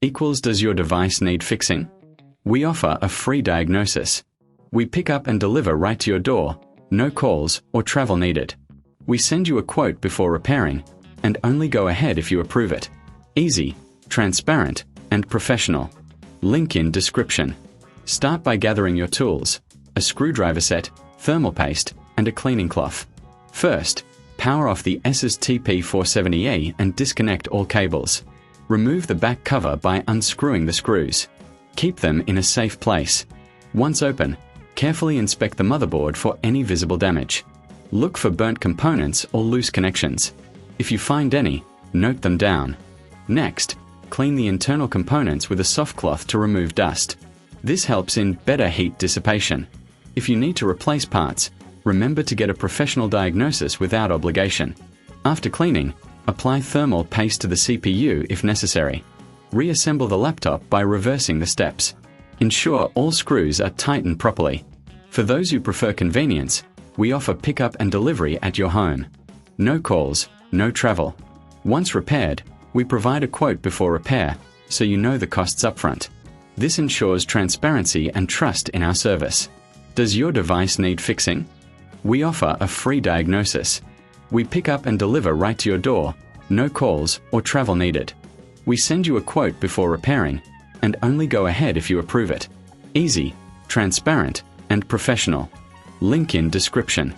equals does your device need fixing? We offer a free diagnosis. We pick up and deliver right to your door, no calls or travel needed. We send you a quote before repairing, and only go ahead if you approve it. Easy, transparent, and professional. Link in description. Start by gathering your tools, a screwdriver set, thermal paste, and a cleaning cloth. First, power off the Asus TP470E and disconnect all cables. Remove the back cover by unscrewing the screws. Keep them in a safe place. Once open, carefully inspect the motherboard for any visible damage. Look for burnt components or loose connections. If you find any, note them down. Next, clean the internal components with a soft cloth to remove dust. This helps in better heat dissipation. If you need to replace parts, remember to get a professional diagnosis without obligation. After cleaning, apply thermal paste to the CPU if necessary. Reassemble the laptop by reversing the steps. Ensure all screws are tightened properly. For those who prefer convenience, we offer pickup and delivery at your home. No calls, no travel. Once repaired, we provide a quote before repair, so you know the costs upfront. This ensures transparency and trust in our service. Does your device need fixing? We offer a free diagnosis. We pick up and deliver right to your door, no calls or travel needed. We send you a quote before repairing, and only go ahead if you approve it. Easy, transparent, and professional. Link in description.